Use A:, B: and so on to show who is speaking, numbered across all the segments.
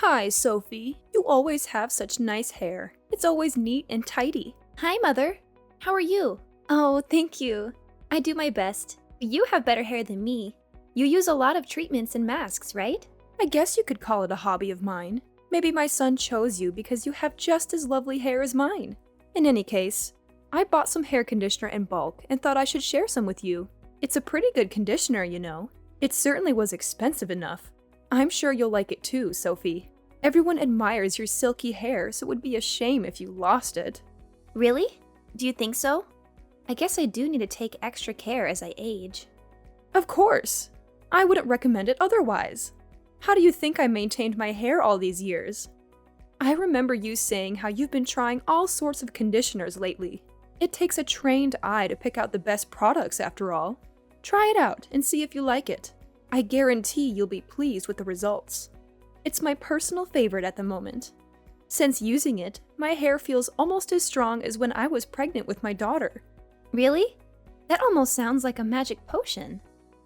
A: Hi, Sophie. You always have such nice hair. It's always neat and tidy.
B: Hi, Mother. How are you? Oh, thank you. I do my best. You have better hair than me. You use a lot of treatments and masks, right?
A: I guess you could call it a hobby of mine. Maybe my son chose you because you have just as lovely hair as mine. In any case, I bought some hair conditioner in bulk and thought I should share some with you. It's a pretty good conditioner, you know. It certainly was expensive enough. I'm sure you'll like it too, Sophie. Everyone admires your silky hair, so it would be a shame if you lost it.
B: Really? Do you think so? I guess I do need to take extra care as I age.
A: Of course. I wouldn't recommend it otherwise. How do you think I maintained my hair all these years? I remember you saying how you've been trying all sorts of conditioners lately. It takes a trained eye to pick out the best products after all. Try it out and see if you like it. I guarantee you'll be pleased with the results. It's my personal favorite at the moment. Since using it, my hair feels almost as strong as when I was pregnant with my daughter.
B: Really? That almost sounds like a magic potion.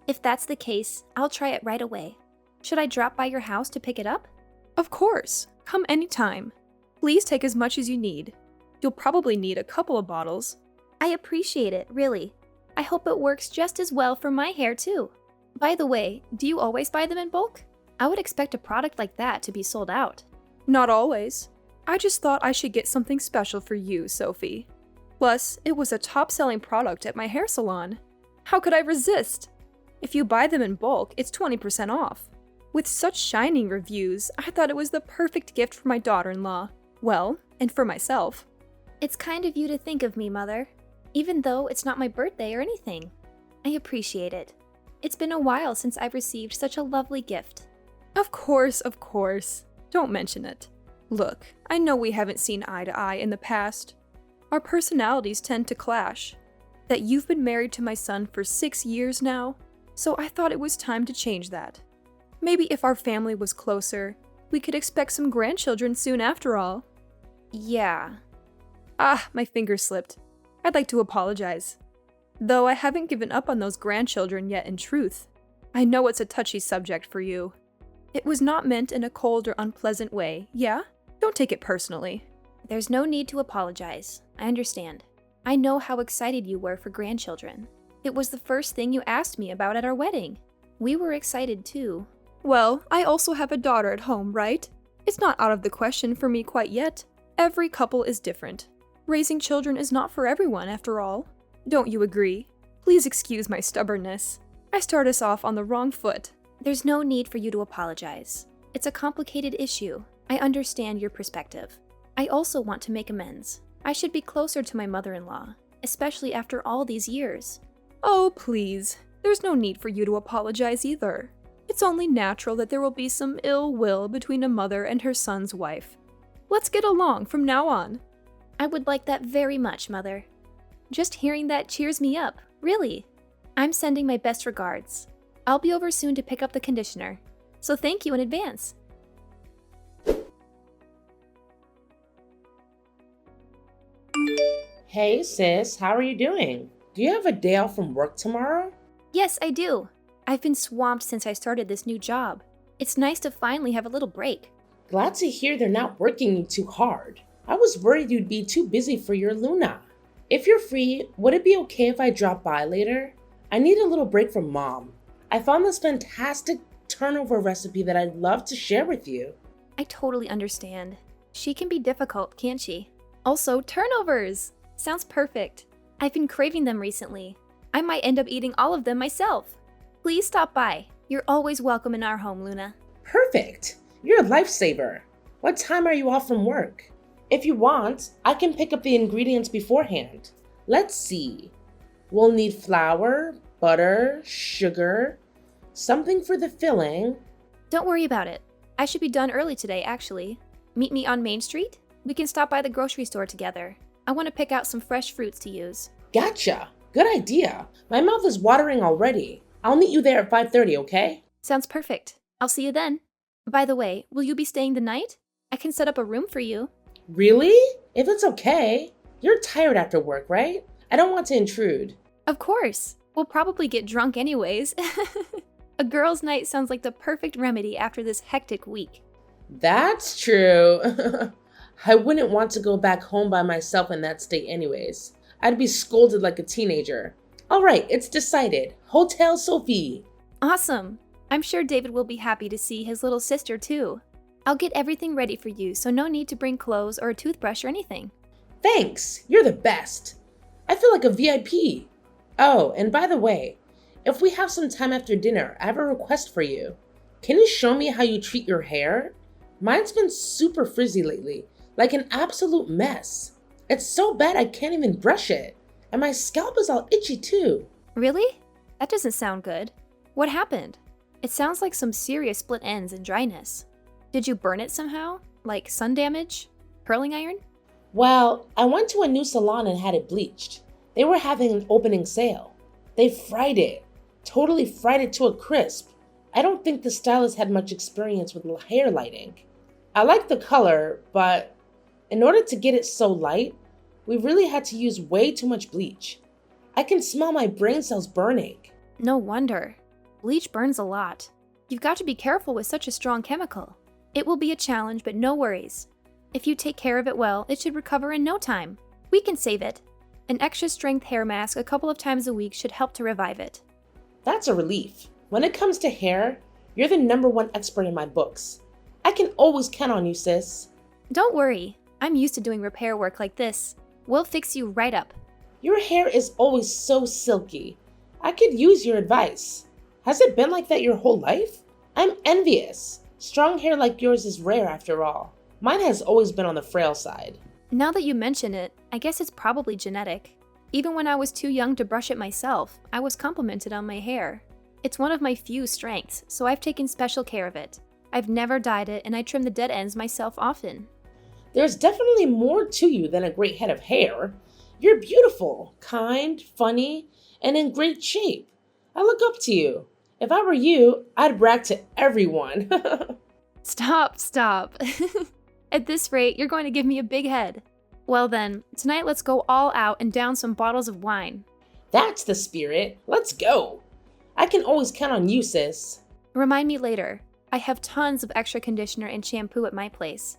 B: If that's the case, I'll try it right away. Should I drop by your house to pick it up?
A: Of course. Come anytime. Please take as much as you need. You'll probably need a couple of bottles.
B: I appreciate it, really. I hope it works just as well for my hair too. By the way, do you always buy them in bulk? I would expect a product like that to be sold out.
A: Not always. I just thought I should get something special for you, Sophie. Plus, it was a top-selling product at my hair salon. How could I resist? If you buy them in bulk, it's 20% off. With such shining reviews, I thought it was the perfect gift for my daughter-in-law. Well, and for myself.
B: It's kind of you to think of me, Mother. Even though it's not my birthday or anything. I appreciate it. It's been a while since I've received such a lovely gift.
A: Of course. Don't mention it. Look, I know we haven't seen eye to eye in the past. Our personalities tend to clash. That you've been married to my son for 6 years now, so I thought it was time to change that. Maybe if our family was closer, we could expect some grandchildren soon after all.
B: Yeah.
A: My finger slipped. I'd like to apologize. Though I haven't given up on those grandchildren yet in truth. I know it's a touchy subject for you. It was not meant in a cold or unpleasant way, yeah? Don't take it personally.
B: There's no need to apologize. I understand. I know how excited you were for grandchildren. It was the first thing you asked me about at our wedding. We were excited too.
A: Well, I also have a daughter at home, right? It's not out of the question for me quite yet. Every couple is different. Raising children is not for everyone, after all. Don't you agree? Please excuse my stubbornness. I start us off on the wrong foot.
B: There's no need for you to apologize. It's a complicated issue. I understand your perspective. I also want to make amends. I should be closer to my mother-in-law, especially after all these years.
A: Oh, please. There's no need for you to apologize either. It's only natural that there will be some ill will between a mother and her son's wife. Let's get along from now on.
B: I would like that very much, Mother. Just hearing that cheers me up, really. I'm sending my best regards. I'll be over soon to pick up the conditioner, so thank you in advance.
C: Hey sis, how are you doing? Do you have a day off from work tomorrow?
B: Yes, I do. I've been swamped since I started this new job. It's nice to finally have a little break.
C: Glad to hear they're not working you too hard. I was worried you'd be too busy for your Luna. If you're free, would it be okay if I drop by later? I need a little break from Mom. I found this fantastic turnover recipe that I'd love to share with you.
B: I totally understand. She can be difficult, can't she? Also, turnovers! Sounds perfect. I've been craving them recently. I might end up eating all of them myself. Please stop by. You're always welcome in our home, Luna.
C: Perfect! You're a lifesaver. What time are you off from work? If you want, I can pick up the ingredients beforehand. Let's see. We'll need flour, butter, sugar, something for the filling.
B: Don't worry about it. I should be done early today, actually. Meet me on Main Street? We can stop by the grocery store together. I want to pick out some fresh fruits to use.
C: Gotcha! Good idea. My mouth is watering already. I'll meet you there at 5:30, okay?
B: Sounds perfect. I'll see you then. By the way, will you be staying the night? I can set up a room for you.
C: Really? If it's okay. You're tired after work, right? I don't want to intrude.
B: Of course. We'll probably get drunk anyways. A girls' night sounds like the perfect remedy after this hectic week.
C: That's true. I wouldn't want to go back home by myself in that state anyways. I'd be scolded like a teenager. All right, it's decided. Hotel Sophie.
B: Awesome! I'm sure David will be happy to see his little sister too. I'll get everything ready for you, so no need to bring clothes or a toothbrush or anything.
C: Thanks, you're the best. I feel like a VIP. Oh, and by the way, if we have some time after dinner, I have a request for you. Can you show me how you treat your hair? Mine's been super frizzy lately, like an absolute mess. It's so bad I can't even brush it. And my scalp is all itchy too.
B: Really? That doesn't sound good. What happened? It sounds like some serious split ends and dryness. Did you burn it somehow? Like sun damage? Curling iron?
C: Well, I went to a new salon and had it bleached. They were having an opening sale. They fried it. Totally fried it to a crisp. I don't think the stylist had much experience with hair lighting. I like the color, but in order to get it so light, we really had to use way too much bleach. I can smell my brain cells burning.
B: No wonder. Bleach burns a lot. You've got to be careful with such a strong chemical. It will be a challenge, but no worries. If you take care of it well, it should recover in no time. We can save it. An extra strength hair mask a couple of times a week should help to revive it.
C: That's a relief. When it comes to hair, you're the #1 expert in my books. I can always count on you, sis.
B: Don't worry. I'm used to doing repair work like this. We'll fix you right up.
C: Your hair is always so silky. I could use your advice. Has it been like that your whole life? I'm envious. Strong hair like yours is rare after all. Mine has always been on the frail side.
B: Now that you mention it, I guess it's probably genetic. Even when I was too young to brush it myself, I was complimented on my hair. It's one of my few strengths, so I've taken special care of it. I've never dyed it, and I trim the dead ends myself often.
C: There's definitely more to you than a great head of hair. You're beautiful, kind, funny, and in great shape. I look up to you. If I were you, I'd brag to everyone.
B: Stop. At this rate, you're going to give me a big head. Well then, tonight let's go all out and down some bottles of wine.
C: That's the spirit. Let's go. I can always count on you, sis.
B: Remind me later. I have tons of extra conditioner and shampoo at my place.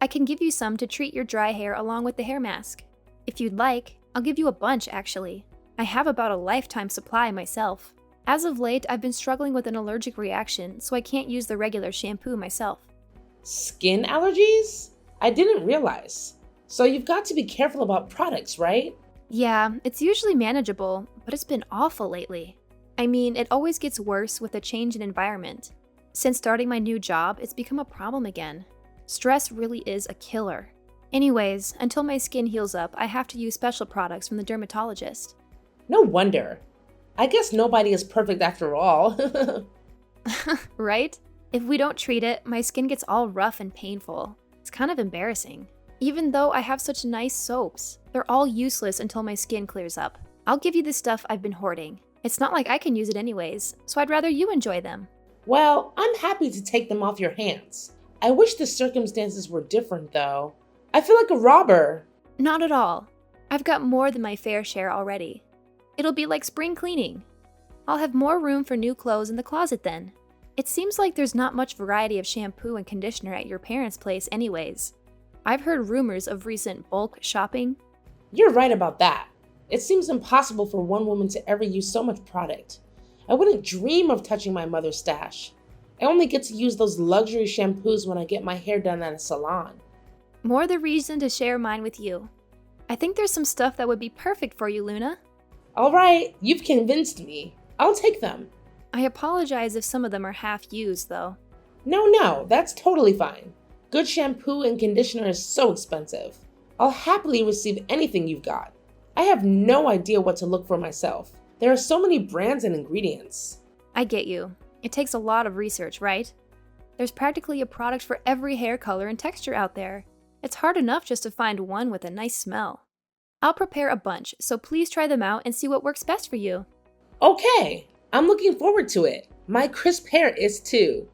B: I can give you some to treat your dry hair along with the hair mask. If you'd like, I'll give you a bunch actually. I have about a lifetime supply myself. As of late, I've been struggling with an allergic reaction, so I can't use the regular shampoo myself.
C: Skin allergies? I didn't realize. So you've got to be careful about products, right?
B: Yeah, it's usually manageable, but it's been awful lately. I mean, it always gets worse with a change in environment. Since starting my new job, it's become a problem again. Stress really is a killer. Anyways, until my skin heals up, I have to use special products from the dermatologist.
C: No wonder. I guess nobody is perfect after all.
B: Right? If we don't treat it, my skin gets all rough and painful. It's kind of embarrassing. Even though I have such nice soaps, they're all useless until my skin clears up. I'll give you the stuff I've been hoarding. It's not like I can use it anyways, so I'd rather you enjoy them.
C: Well, I'm happy to take them off your hands. I wish the circumstances were different, though. I feel like a robber.
B: Not at all. I've got more than my fair share already. It'll be like spring cleaning. I'll have more room for new clothes in the closet then. It seems like there's not much variety of shampoo and conditioner at your parents' place anyways. I've heard rumors of recent bulk shopping.
C: You're right about that. It seems impossible for one woman to ever use so much product. I wouldn't dream of touching my mother's stash. I only get to use those luxury shampoos when I get my hair done at a salon.
B: More the reason to share mine with you. I think there's some stuff that would be perfect for you, Luna.
C: All right, you've convinced me. I'll take them.
B: I apologize if some of them are half used, though.
C: No, that's totally fine. Good shampoo and conditioner is so expensive. I'll happily receive anything you've got. I have no idea what to look for myself. There are so many brands and ingredients.
B: I get you. It takes a lot of research, right? There's practically a product for every hair color and texture out there. It's hard enough just to find one with a nice smell. I'll prepare a bunch, so please try them out and see what works best for you.
C: Okay, I'm looking forward to it. My crisp hair is too.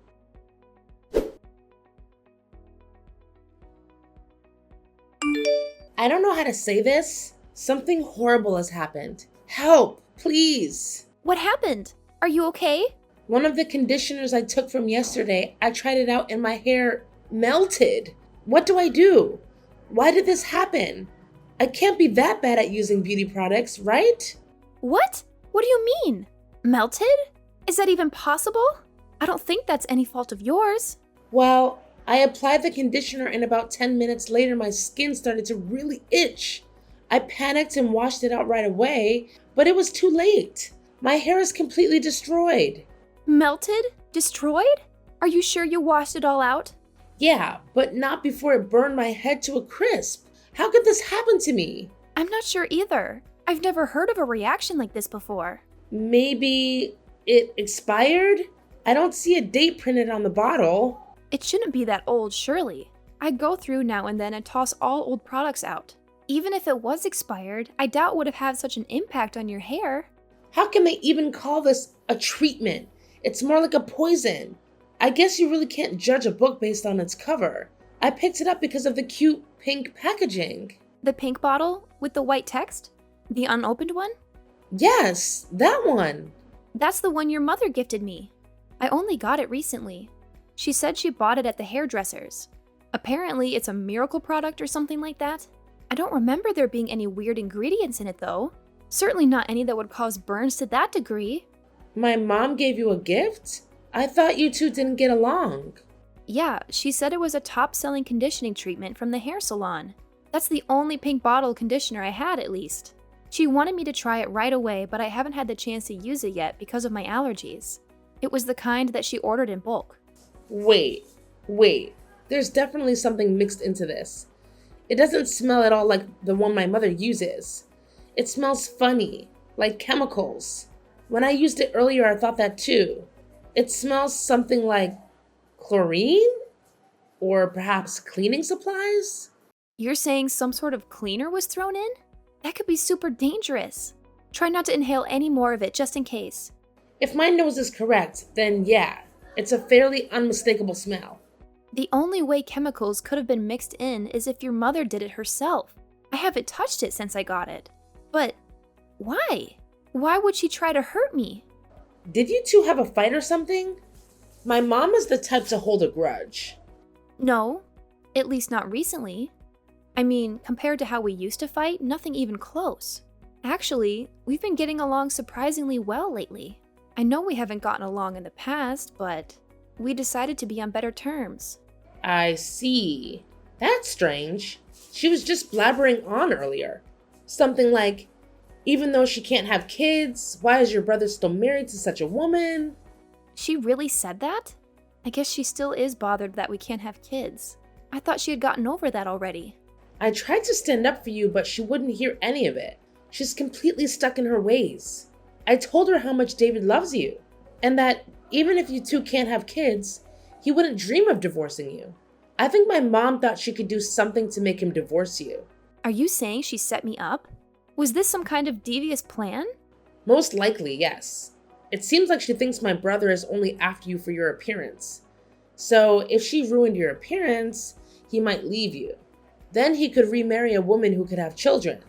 C: I don't know how to say this. Something horrible has happened. Help, please.
B: What happened? Are you okay?
C: One of the conditioners I took from yesterday, I tried it out and my hair Melted. What do I do? Why did this happen? I can't be that bad at using beauty products, right?
B: What? What do you mean? Melted? Is that even possible? I don't think that's any fault of yours.
C: Well, I applied the conditioner and about 10 minutes later my skin started to really itch. I panicked and washed it out right away, but it was too late. My hair is completely destroyed.
B: Melted? Destroyed? Are you sure you washed it all out?
C: Yeah, but not before it burned my head to a crisp. How could this happen to me?
B: I'm not sure either. I've never heard of a reaction like this before.
C: Maybe it expired? I don't see a date printed on the bottle.
B: It shouldn't be that old, surely. I go through now and then and toss all old products out. Even if it was expired, I doubt it would have had such an impact on your hair.
C: How can they even call this a treatment? It's more like a poison. I guess you really can't judge a book based on its cover. I picked it up because of the cute pink packaging.
B: The pink bottle with the white text? The unopened one?
C: Yes, that one.
B: That's the one your mother gifted me. I only got it recently. She said she bought it at the hairdresser's. Apparently, it's a miracle product or something like that. I don't remember there being any weird ingredients in it, though. Certainly not any that would cause burns to that degree.
C: My mom gave you a gift? I thought you two didn't get along.
B: Yeah, she said it was a top-selling conditioning treatment from the hair salon. That's the only pink bottle conditioner I had, at least. She wanted me to try it right away, but I haven't had the chance to use it yet because of my allergies. It was the kind that she ordered in bulk.
C: Wait. There's definitely something mixed into this. It doesn't smell at all like the one my mother uses. It smells funny, like chemicals. When I used it earlier, I thought that too. It smells something like chlorine? Or perhaps cleaning supplies?
B: You're saying some sort of cleaner was thrown in? That could be super dangerous. Try not to inhale any more of it just in case.
C: If my nose is correct, then yeah, it's a fairly unmistakable smell.
B: The only way chemicals could have been mixed in is if your mother did it herself. I haven't touched it since I got it. But why? Why would she try to hurt me?
C: Did you two have a fight or something? My mom is the type to hold a grudge.
B: No, at least not recently. I mean, compared to how we used to fight, nothing even close. Actually, we've been getting along surprisingly well lately. I know we haven't gotten along in the past, but we decided to be on better terms.
C: I see. That's strange. She was just blabbering on earlier. Something like, even though she can't have kids, why is your brother still married to such a woman?
B: She really said that? I guess she still is bothered that we can't have kids. I thought she had gotten over that already.
C: I tried to stand up for you, but she wouldn't hear any of it. She's completely stuck in her ways. I told her how much David loves you, and that even if you two can't have kids, he wouldn't dream of divorcing you. I think my mom thought she could do something to make him divorce you.
B: Are you saying she set me up? Was this some kind of devious plan?
C: Most likely, yes. It seems like she thinks my brother is only after you for your appearance. So if she ruined your appearance, he might leave you. Then he could remarry a woman who could have children.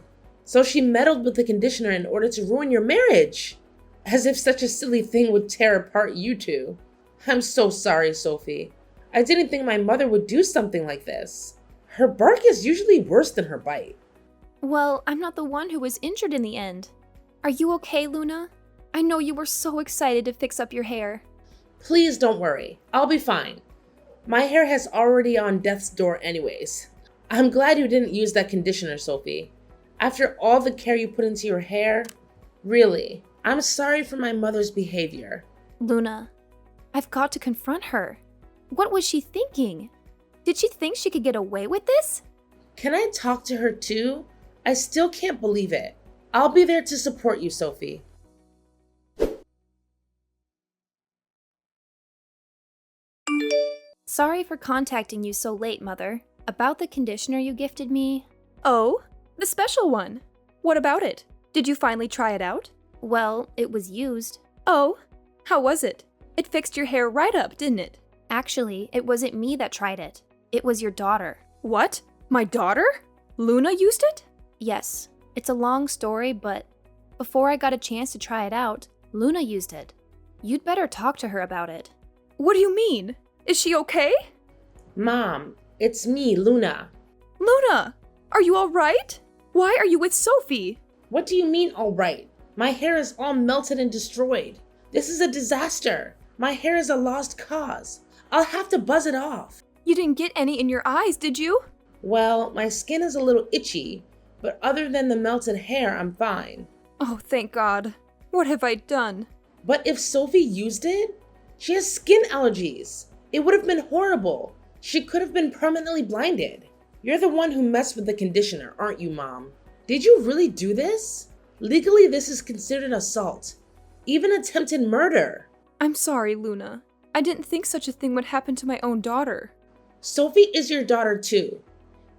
C: So she meddled with the conditioner in order to ruin your marriage. As if such a silly thing would tear apart you two. I'm so sorry, Sophie. I didn't think my mother would do something like this. Her bark is usually worse than her bite.
B: Well, I'm not the one who was injured in the end. Are you okay, Luna? I know you were so excited to fix up your hair.
C: Please don't worry. I'll be fine. My hair has already on death's door anyways. I'm glad you didn't use that conditioner, Sophie. After all the care you put into your hair, really, I'm sorry for my mother's behavior.
B: Luna, I've got to confront her. What was she thinking? Did she think she could get away with this?
C: Can I talk to her too? I still can't believe it. I'll be there to support you, Sophie.
B: Sorry for contacting you so late, Mother. About the conditioner you gifted me.
A: Oh, the special one. What about it? Did you finally try it out?
B: Well, it was used.
A: Oh, how was it? It fixed your hair right up, didn't it?
B: Actually, it wasn't me that tried it. It was your daughter.
A: What? My daughter? Luna used it?
B: Yes, it's a long story, but before I got a chance to try it out, Luna used it. You'd better talk to her about it.
A: What do you mean? Is she okay?
C: Mom, it's me, Luna.
A: Luna! Are you alright? Why are you with Sophie?
C: What do you mean, all right? My hair is all melted and destroyed. This is a disaster. My hair is a lost cause. I'll have to buzz it off.
A: You didn't get any in your eyes, did you?
C: Well, my skin is a little itchy, but other than the melted hair, I'm fine.
A: Oh, thank God. What have I done?
C: But if Sophie used it, she has skin allergies. It would have been horrible. She could have been permanently blinded. You're the one who messed with the conditioner, aren't you, Mom? Did you really do this? Legally, this is considered assault, even attempted murder.
A: I'm sorry, Luna. I didn't think such a thing would happen to my own daughter.
C: Sophie is your daughter too.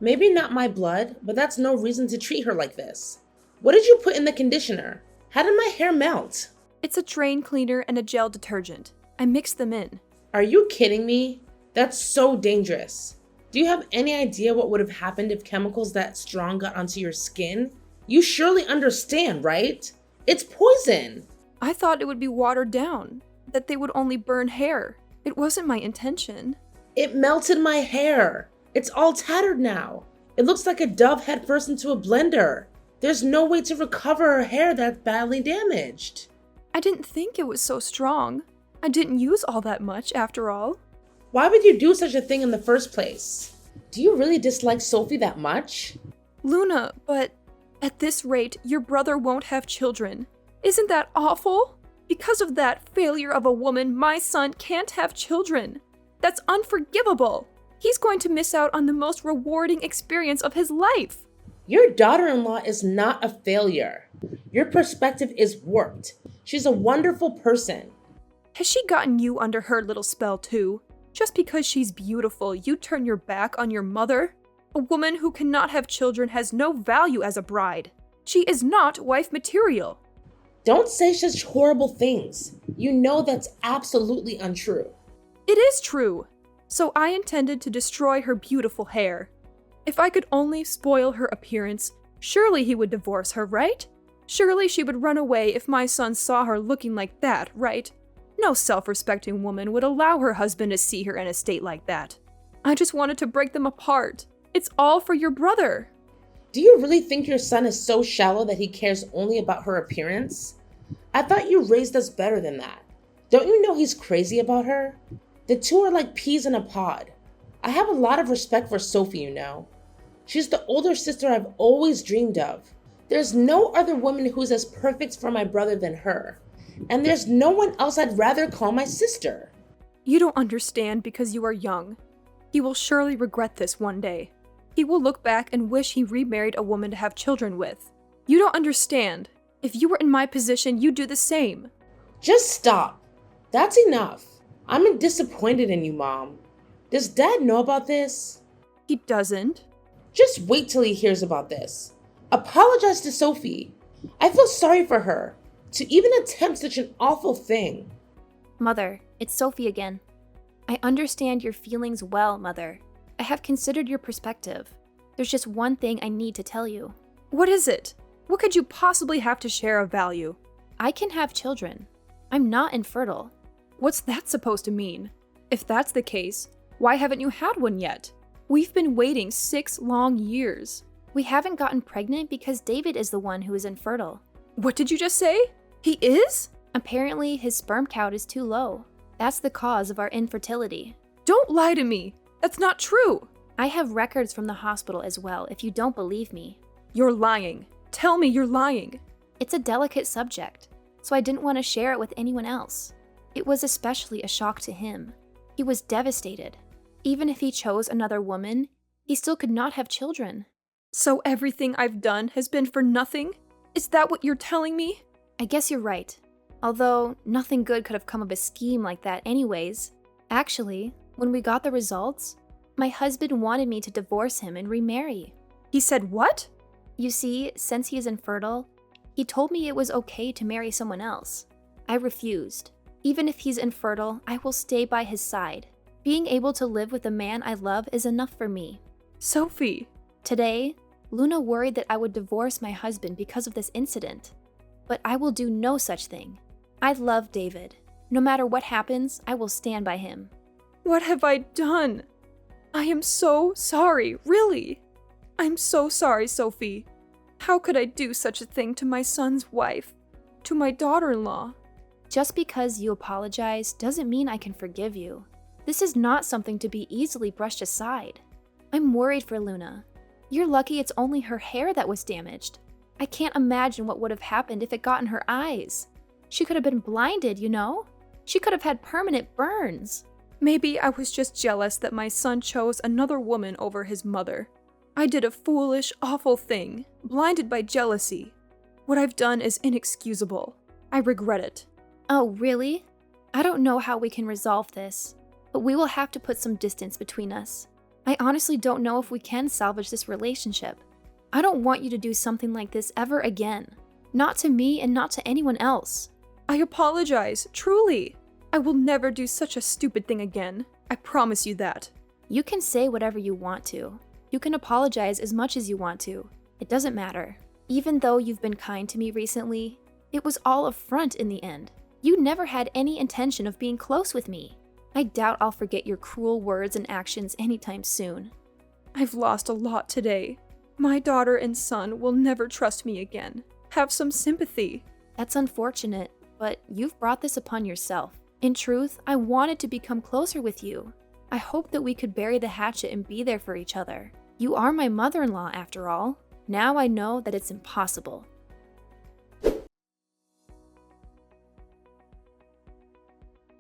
C: Maybe not my blood, but that's no reason to treat her like this. What did you put in the conditioner? How did my hair melt?
A: It's a drain cleaner and a gel detergent. I mixed them in.
C: Are you kidding me? That's so dangerous. Do you have any idea what would have happened if chemicals that strong got onto your skin? You surely understand, right? It's poison.
A: I thought it would be watered down, that they would only burn hair. It wasn't my intention.
C: It melted my hair. It's all tattered now. It looks like a dove head first into a blender. There's no way to recover her hair that's badly damaged.
A: I didn't think it was so strong. I didn't use all that much, after all.
C: Why would you do such a thing in the first place? Do you really dislike Sophie that much?
A: Luna, but at this rate, your brother won't have children. Isn't that awful? Because of that failure of a woman, my son can't have children. That's unforgivable. He's going to miss out on the most rewarding experience of his life.
C: Your daughter-in-law is not a failure. Your perspective is warped. She's a wonderful person.
A: Has she gotten you under her little spell too? Just because she's beautiful, you turn your back on your mother? A woman who cannot have children has no value as a bride. She is not wife material.
C: Don't say such horrible things. You know that's absolutely untrue.
A: It is true. So I intended to destroy her beautiful hair. If I could only spoil her appearance, surely he would divorce her, right? Surely she would run away if my son saw her looking like that, right? No self-respecting woman would allow her husband to see her in a state like that. I just wanted to break them apart. It's all for your brother.
C: Do you really think your son is so shallow that he cares only about her appearance? I thought you raised us better than that. Don't you know he's crazy about her? The two are like peas in a pod. I have a lot of respect for Sophie, you know. She's the older sister I've always dreamed of. There's no other woman who's as perfect for my brother than her. And there's no one else I'd rather call my sister.
A: You don't understand because you are young. He will surely regret this one day. He will look back and wish he remarried a woman to have children with. You don't understand. If you were in my position, you'd do the same.
C: Just stop. That's enough. I'm disappointed in you, Mom. Does Dad know about this?
A: He doesn't.
C: Just wait till he hears about this. Apologize to Sophie. I feel sorry for her. To even attempt such an awful thing.
B: Mother, it's Sophie again. I understand your feelings well, Mother. I have considered your perspective. There's just one thing I need to tell you.
A: What is it? What could you possibly have to share of value?
B: I can have children. I'm not infertile.
A: What's that supposed to mean? If that's the case, why haven't you had one yet? We've been waiting 6 long years.
B: We haven't gotten pregnant because David is the one who is infertile.
A: What did you just say? He is?
B: Apparently, his sperm count is too low. That's the cause of our infertility.
A: Don't lie to me. That's not true.
B: I have records from the hospital as well, if you don't believe me.
A: You're lying. Tell me you're lying.
B: It's a delicate subject, so I didn't want to share it with anyone else. It was especially a shock to him. He was devastated. Even if he chose another woman, he still could not have children.
A: So everything I've done has been for nothing? Is that what you're telling me?
B: I guess you're right. Although, nothing good could have come of a scheme like that anyways. Actually, when we got the results, my husband wanted me to divorce him and remarry.
A: He said what?
B: You see, since he is infertile, he told me it was okay to marry someone else. I refused. Even if he's infertile, I will stay by his side. Being able to live with the man I love is enough for me.
A: Sophie.
B: Today, Luna worried that I would divorce my husband because of this incident. But I will do no such thing. I love David. No matter what happens, I will stand by him.
A: What have I done? I am so sorry, really. I'm so sorry, Sophie. How could I do such a thing to my son's wife? To my daughter-in-law?
B: Just because you apologize doesn't mean I can forgive you. This is not something to be easily brushed aside. I'm worried for Luna. You're lucky it's only her hair that was damaged. I can't imagine what would have happened if it got in her eyes. She could have been blinded, you know? She could have had permanent burns.
A: Maybe I was just jealous that my son chose another woman over his mother. I did a foolish, awful thing, blinded by jealousy. What I've done is inexcusable. I regret it.
B: Oh, really? I don't know how we can resolve this, but we will have to put some distance between us. I honestly don't know if we can salvage this relationship. I don't want you to do something like this ever again. Not to me and not to anyone else.
A: I apologize, truly. I will never do such a stupid thing again. I promise you that.
B: You can say whatever you want to. You can apologize as much as you want to. It doesn't matter. Even though you've been kind to me recently, it was all a front in the end. You never had any intention of being close with me. I doubt I'll forget your cruel words and actions anytime soon.
A: I've lost a lot today. My daughter and son will never trust me again. Have some sympathy.
B: That's unfortunate, but you've brought this upon yourself. In truth, I wanted to become closer with you. I hoped that we could bury the hatchet and be there for each other. You are my mother-in-law, after all. Now I know that it's impossible.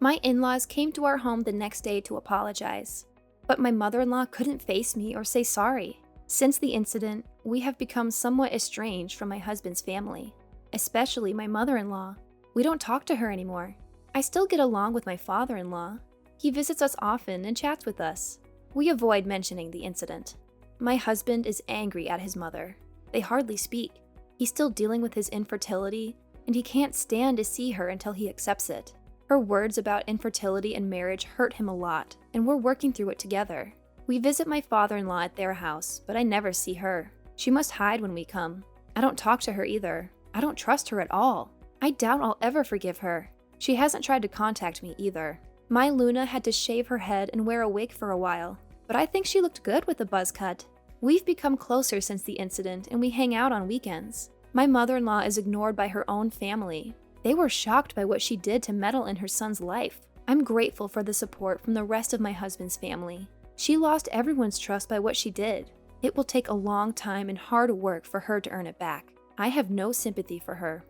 B: My in-laws came to our home the next day to apologize, but my mother-in-law couldn't face me or say sorry. Since the incident, we have become somewhat estranged from my husband's family, especially my mother-in-law. We don't talk to her anymore. I still get along with my father-in-law. He visits us often and chats with us. We avoid mentioning the incident. My husband is angry at his mother. They hardly speak. He's still dealing with his infertility, and he can't stand to see her until he accepts it. Her words about infertility and marriage hurt him a lot, and we're working through it together. We visit my father-in-law at their house, but I never see her. She must hide when we come. I don't talk to her either. I don't trust her at all. I doubt I'll ever forgive her. She hasn't tried to contact me either. My Luna had to shave her head and wear a wig for a while, but I think she looked good with the buzz cut. We've become closer since the incident, and we hang out on weekends. My mother-in-law is ignored by her own family. They were shocked by what she did to meddle in her son's life. I'm grateful for the support from the rest of my husband's family. She lost everyone's trust by what she did. It will take a long time and hard work for her to earn it back. I have no sympathy for her.